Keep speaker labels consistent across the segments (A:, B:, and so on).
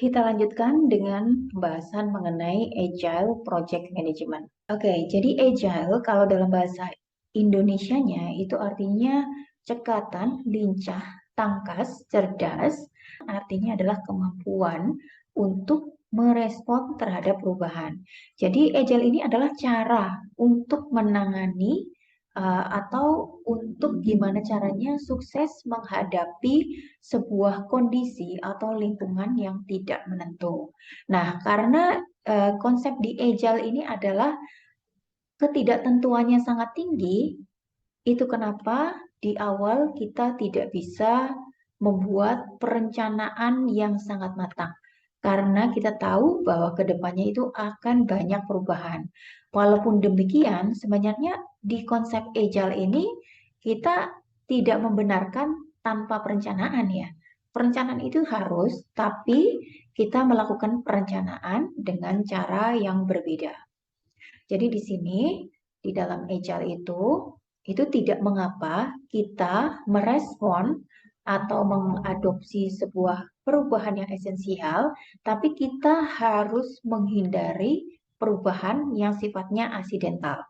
A: Kita lanjutkan dengan pembahasan mengenai Agile Project Management. Oke, jadi Agile kalau dalam bahasa Indonesianya itu artinya cekatan, lincah, tangkas, cerdas. Artinya adalah kemampuan untuk merespon terhadap perubahan. Jadi Agile ini adalah cara untuk menangani atau untuk gimana caranya sukses menghadapi sebuah kondisi atau lingkungan yang tidak menentu. Nah, karena konsep di Agile ini adalah ketidaktentuannya sangat tinggi, itu kenapa di awal kita tidak bisa membuat perencanaan yang sangat matang. Karena kita tahu bahwa kedepannya itu akan banyak perubahan. Walaupun demikian, sebenarnya di konsep Agile ini kita tidak membenarkan tanpa perencanaan ya. Perencanaan itu harus, tapi kita melakukan perencanaan dengan cara yang berbeda. Jadi di sini, di dalam Agile itu tidak mengapa kita merespon atau mengadopsi sebuah perubahan yang esensial, tapi kita harus menghindari perubahan yang sifatnya aksidental.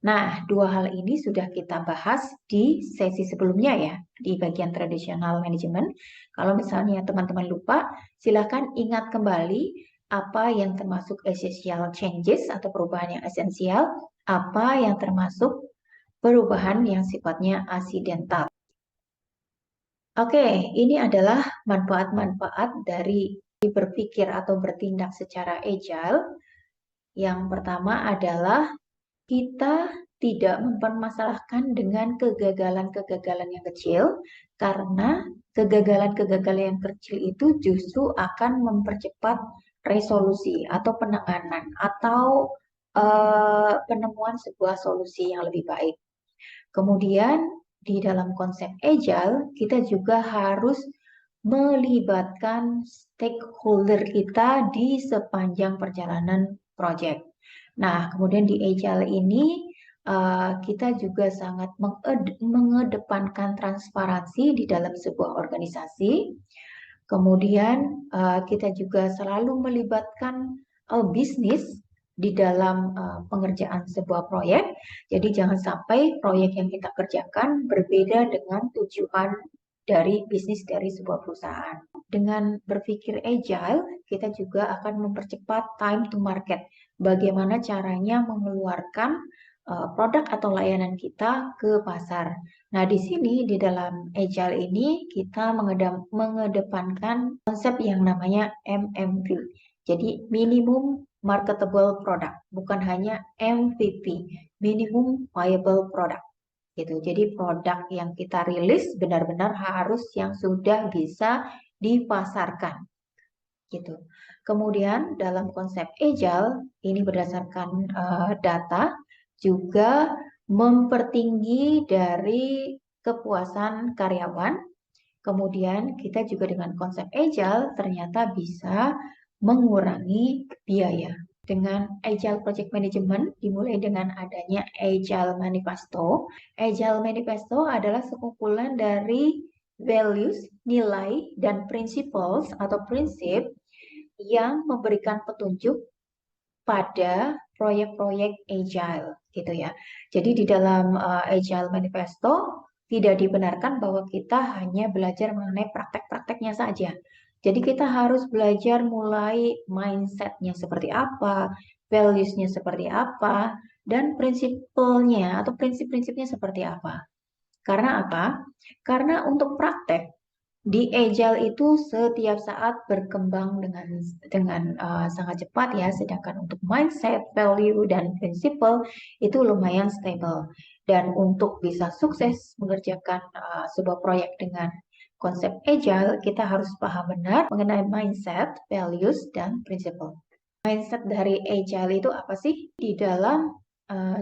A: Nah, dua hal ini sudah kita bahas di sesi sebelumnya ya, di bagian tradisional manajemen. Kalau misalnya teman-teman lupa, silakan ingat kembali apa yang termasuk essential changes atau perubahan yang esensial, apa yang termasuk perubahan yang sifatnya aksidental. Oke, ini adalah manfaat-manfaat dari berpikir atau bertindak secara agile. Yang pertama adalah kita tidak mempermasalahkan dengan kegagalan-kegagalan yang kecil, karena kegagalan-kegagalan yang kecil itu justru akan mempercepat resolusi atau penanganan atau penemuan sebuah solusi yang lebih baik. Kemudian di dalam konsep agile, kita juga harus melibatkan stakeholder kita di sepanjang perjalanan proyek. Nah, kemudian di Agile ini kita juga sangat mengedepankan transparansi di dalam sebuah organisasi. Kemudian kita juga selalu melibatkan bisnis di dalam pengerjaan sebuah proyek. Jadi jangan sampai proyek yang kita kerjakan berbeda dengan tujuan dari bisnis dari sebuah perusahaan. Dengan berpikir agile, kita juga akan mempercepat time to market. Bagaimana caranya mengeluarkan produk atau layanan kita ke pasar. Nah, di sini di dalam agile ini kita mengedepankan konsep yang namanya MMV. Jadi minimum marketable product, bukan hanya MVP, minimum viable product. Gitu. Jadi produk yang kita rilis benar-benar harus yang sudah bisa dipasarkan. Gitu. Kemudian dalam konsep agile ini berdasarkan data juga mempertinggi dari kepuasan karyawan. Kemudian kita juga dengan konsep agile ternyata bisa mengurangi biaya. Dengan Agile Project Management dimulai dengan adanya Agile Manifesto. Agile Manifesto adalah sekumpulan dari values, nilai, dan principles atau prinsip yang memberikan petunjuk pada proyek-proyek agile gitu ya. Jadi di dalam Agile Manifesto tidak dibenarkan bahwa kita hanya belajar mengenai praktek-prakteknya saja. Jadi kita harus belajar mulai mindset-nya seperti apa, values-nya seperti apa, dan prinsipnya atau prinsip-prinsipnya seperti apa. Karena apa? Karena untuk praktek di Agile itu setiap saat berkembang dengan sangat cepat ya, sedangkan untuk mindset, value, dan prinsipal itu lumayan stable. Dan untuk bisa sukses mengerjakan sebuah proyek dengan konsep Agile, kita harus paham benar mengenai mindset, values, dan prinsipal. Mindset dari Agile itu apa sih? Di dalam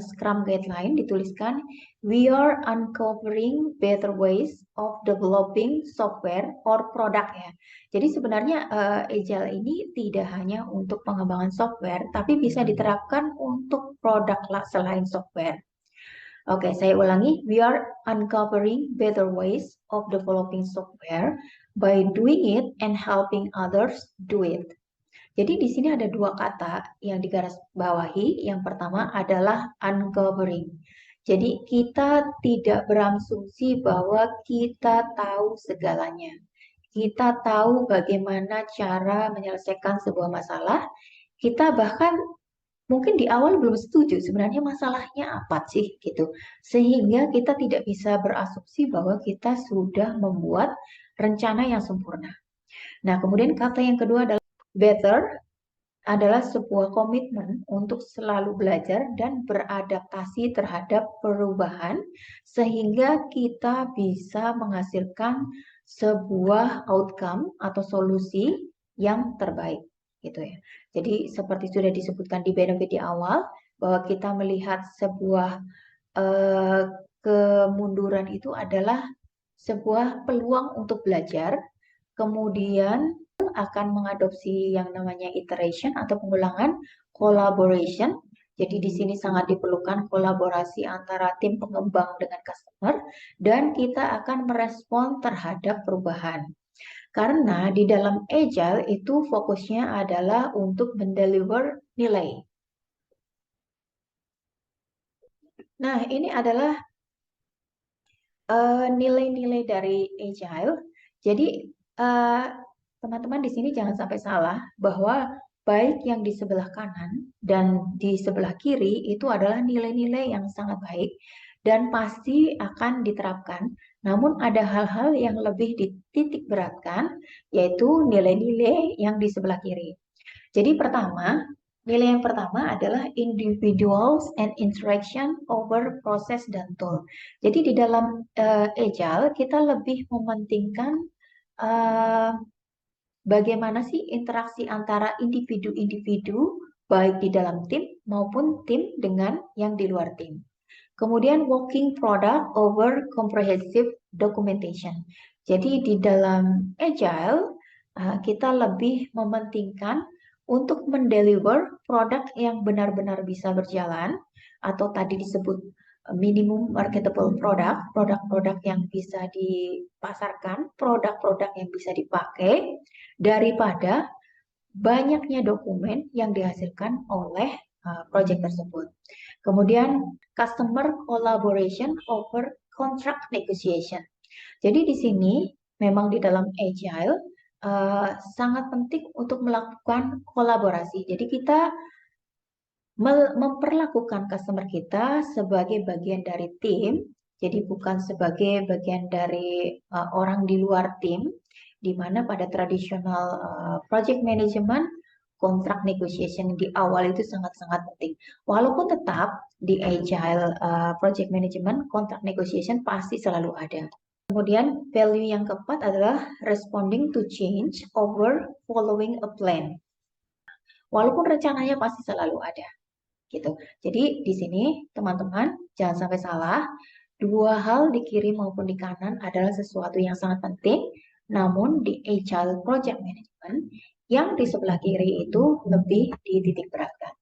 A: Scrum Guideline dituliskan, we are uncovering better ways of developing software or product ya. Jadi sebenarnya Agile ini tidak hanya untuk pengembangan software, tapi bisa diterapkan untuk produk selain software. Oke, saya ulangi. We are uncovering better ways of developing software by doing it and helping others do it. Jadi di sini ada dua kata yang digarisbawahi. Yang pertama adalah uncovering. Jadi kita tidak berasumsi bahwa kita tahu segalanya. Kita tahu bagaimana cara menyelesaikan sebuah masalah. Kita bahkan mungkin di awal belum setuju sebenarnya masalahnya apa sih gitu. Sehingga kita tidak bisa berasumsi bahwa kita sudah membuat rencana yang sempurna. Nah, kemudian kata yang kedua adalah better, adalah sebuah komitmen untuk selalu belajar dan beradaptasi terhadap perubahan sehingga kita bisa menghasilkan sebuah outcome atau solusi yang terbaik gitu ya. Jadi seperti sudah disebutkan di benefit di awal bahwa kita melihat sebuah eh, kemunduran itu adalah sebuah peluang untuk belajar, kemudian akan mengadopsi yang namanya iteration atau pengulangan, collaboration. Jadi di sini sangat diperlukan kolaborasi antara tim pengembang dengan customer dan kita akan merespon terhadap perubahan. Karena di dalam agile itu fokusnya adalah untuk mendeliver nilai. Nah, ini adalah nilai-nilai dari agile. Jadi teman-teman di sini jangan sampai salah bahwa baik yang di sebelah kanan dan di sebelah kiri itu adalah nilai-nilai yang sangat baik dan pasti akan diterapkan. Namun ada hal-hal yang lebih dititik beratkan, yaitu nilai-nilai yang di sebelah kiri. Jadi pertama, nilai yang pertama adalah individuals and interaction over proses dan tool. Jadi di dalam Agile kita lebih mementingkan uh, bagaimana sih interaksi antara individu-individu baik di dalam tim maupun tim dengan yang di luar tim. Kemudian working product over comprehensive documentation. Jadi di dalam Agile kita lebih mementingkan untuk mendeliver produk yang benar-benar bisa berjalan atau tadi disebut minimum marketable product, produk-produk yang bisa dipasarkan, produk-produk yang bisa dipakai daripada banyaknya dokumen yang dihasilkan oleh project tersebut. Kemudian customer collaboration over contract negotiation. Jadi di sini memang di dalam agile sangat penting untuk melakukan kolaborasi. Jadi kita memperlakukan customer kita sebagai bagian dari tim, jadi bukan sebagai bagian dari orang di luar tim, di mana pada tradisional project management, kontrak negotiation di awal itu sangat-sangat penting. Walaupun tetap di agile project management, kontrak negotiation pasti selalu ada. Kemudian value yang keempat adalah responding to change over following a plan. Walaupun rencananya pasti selalu ada gitu. Jadi di sini teman-teman jangan sampai salah, dua hal di kiri maupun di kanan adalah sesuatu yang sangat penting, namun di Agile Project Management yang di sebelah kiri itu lebih dititik beratkan.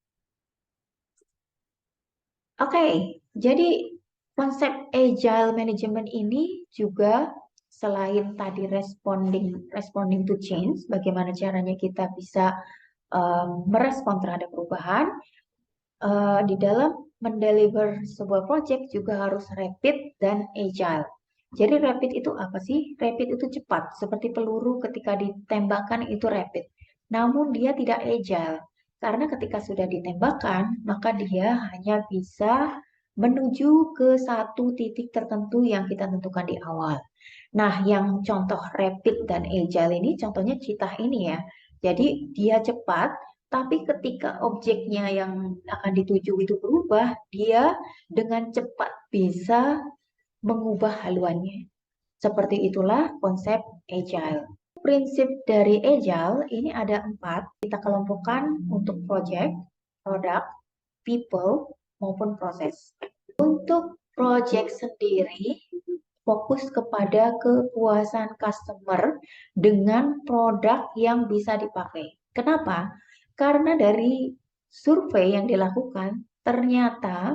A: Oke, jadi konsep Agile Management ini juga selain tadi responding to change, bagaimana caranya kita bisa merespon terhadap perubahan, di dalam mendeliver sebuah project juga harus rapid dan agile. Jadi rapid itu apa sih? Rapid itu cepat, seperti peluru ketika ditembakkan itu rapid. Namun dia tidak agile, karena ketika sudah ditembakkan, maka dia hanya bisa menuju ke satu titik tertentu yang kita tentukan di awal. Nah, yang contoh rapid dan agile ini, contohnya Cheetah ini ya. Jadi dia cepat, tapi ketika objeknya yang akan dituju itu berubah, dia dengan cepat bisa mengubah haluannya. Seperti itulah konsep agile. Prinsip dari agile ini ada 4. Kita kelompokkan untuk project, product, people, maupun proses. Untuk project sendiri, fokus kepada kepuasan customer dengan produk yang bisa dipakai. Kenapa? Karena dari survei yang dilakukan, ternyata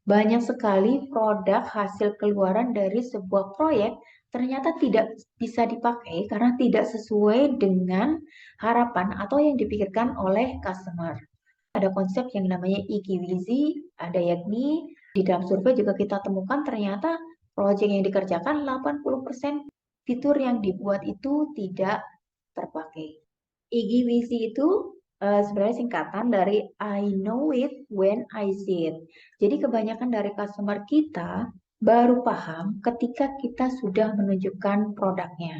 A: banyak sekali produk hasil keluaran dari sebuah proyek ternyata tidak bisa dipakai karena tidak sesuai dengan harapan atau yang dipikirkan oleh customer. Ada konsep yang namanya Ikiwizi, ada yakni di dalam survei juga kita temukan ternyata proyek yang dikerjakan 80% fitur yang dibuat itu tidak terpakai. Ikiwizi itu sebenarnya singkatan dari I know it when I see it. Jadi kebanyakan dari customer kita baru paham ketika kita sudah menunjukkan produknya.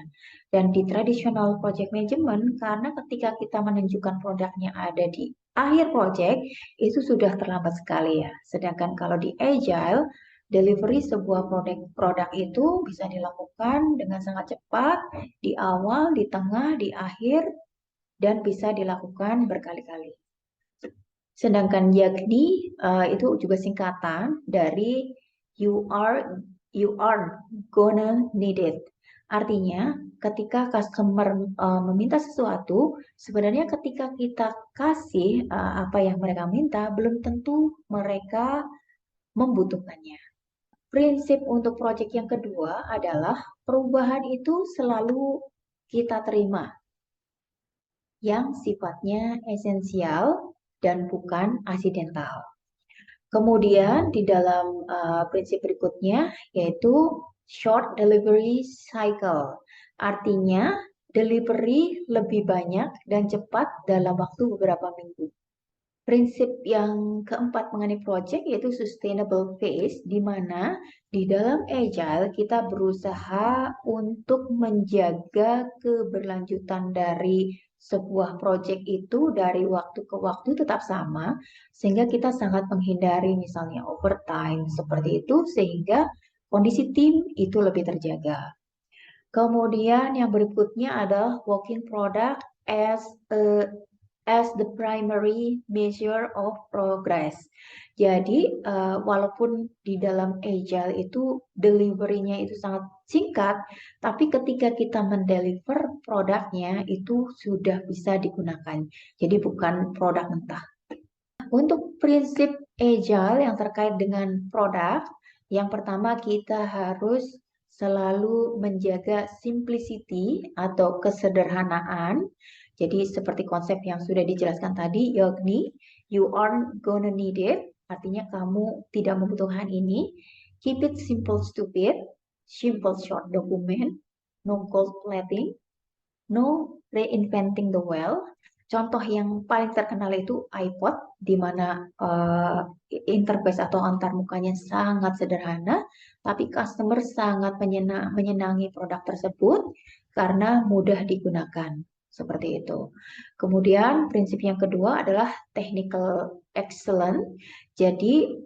A: Dan di traditional project management, karena ketika kita menunjukkan produknya ada di akhir project, itu sudah terlambat sekali ya. Sedangkan kalau di agile, delivery sebuah produk itu bisa dilakukan dengan sangat cepat di awal, di tengah, di akhir, dan bisa dilakukan berkali-kali. Sedangkan yakni itu juga singkatan dari you are gonna need it. Artinya, ketika customer meminta sesuatu, sebenarnya ketika kita kasih apa yang mereka minta, belum tentu mereka membutuhkannya. Prinsip untuk proyek yang kedua adalah perubahan itu selalu kita terima, yang sifatnya esensial dan bukan aksidental. Kemudian di dalam prinsip berikutnya yaitu short delivery cycle. Artinya delivery lebih banyak dan cepat dalam waktu beberapa minggu. Prinsip yang keempat mengenai project yaitu sustainable phase, di mana di dalam agile kita berusaha untuk menjaga keberlanjutan dari sebuah project itu dari waktu ke waktu tetap sama, sehingga kita sangat menghindari misalnya overtime seperti itu, sehingga kondisi tim itu lebih terjaga. Kemudian yang berikutnya adalah working product as the primary measure of progress. Jadi, walaupun di dalam agile itu delivery-nya itu sangat singkat, tapi ketika kita mendeliver produknya itu sudah bisa digunakan. Jadi bukan produk mentah. Untuk prinsip agile yang terkait dengan produk, yang pertama kita harus selalu menjaga simplicity atau kesederhanaan. Jadi seperti konsep yang sudah dijelaskan tadi, yakni you aren't gonna need it, artinya kamu tidak membutuhkan ini. Keep it simple stupid, simple short document, no gold plating, no reinventing the wheel. Contoh yang paling terkenal itu iPod, di mana interface atau antarmukanya sangat sederhana, tapi customer sangat menyenangi produk tersebut karena mudah digunakan. Seperti itu. Kemudian prinsip yang kedua adalah technical excellence. Jadi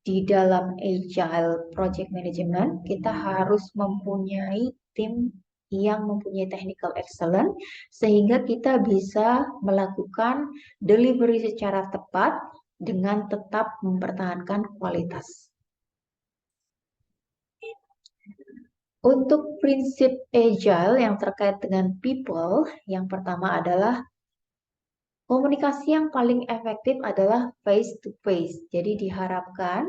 A: di dalam agile project management kita harus mempunyai tim yang mempunyai technical excellence sehingga kita bisa melakukan delivery secara tepat dengan tetap mempertahankan kualitas. Untuk prinsip agile yang terkait dengan people, yang pertama adalah komunikasi yang paling efektif adalah face to face. Jadi diharapkan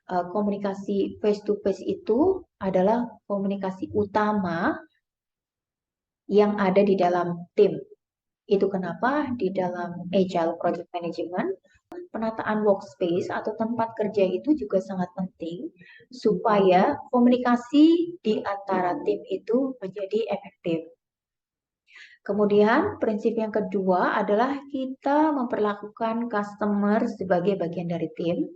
A: komunikasi face to face itu adalah komunikasi utama yang ada di dalam tim. Itu kenapa di dalam Agile Project Management, penataan workspace atau tempat kerja itu juga sangat penting supaya komunikasi di antara tim itu menjadi efektif. Kemudian prinsip yang kedua adalah kita memperlakukan customer sebagai bagian dari tim.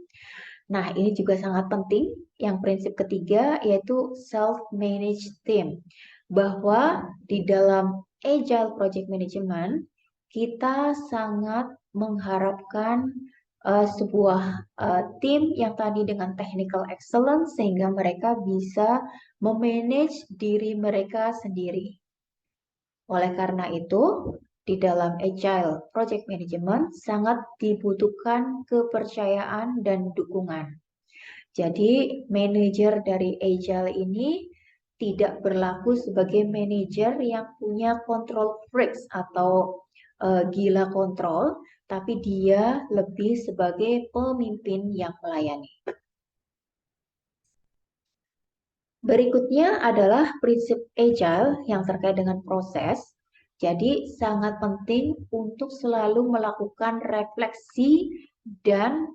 A: Nah, ini juga sangat penting. Yang prinsip ketiga yaitu self-managed team. Bahwa di dalam Agile Project Management, kita sangat mengharapkan sebuah tim yang tadi dengan technical excellence sehingga mereka bisa memanage diri mereka sendiri. Oleh karena itu, di dalam Agile Project Management sangat dibutuhkan kepercayaan dan dukungan. Jadi, manajer dari Agile ini tidak berlaku sebagai manajer yang punya control freaks atau gila kontrol, tapi dia lebih sebagai pemimpin yang melayani. Berikutnya adalah prinsip agile yang terkait dengan proses. Jadi sangat penting untuk selalu melakukan refleksi dan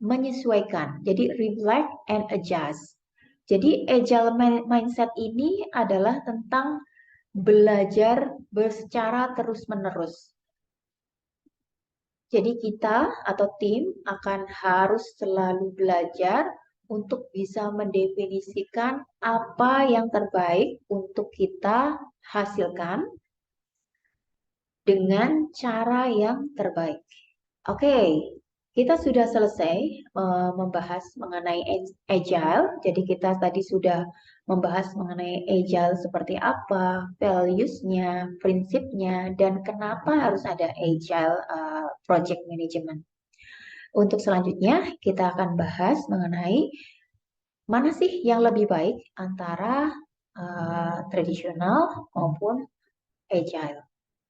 A: menyesuaikan. Jadi reflect and adjust. Jadi agile mindset ini adalah tentang belajar secara terus-menerus. Jadi kita atau tim akan harus selalu belajar untuk bisa mendefinisikan apa yang terbaik untuk kita hasilkan dengan cara yang terbaik. Oke, kita sudah selesai membahas mengenai agile. Jadi kita tadi sudah membahas mengenai agile seperti apa, values-nya, prinsipnya, dan kenapa harus ada agile project management. Untuk selanjutnya, kita akan bahas mengenai mana sih yang lebih baik antara tradisional maupun agile.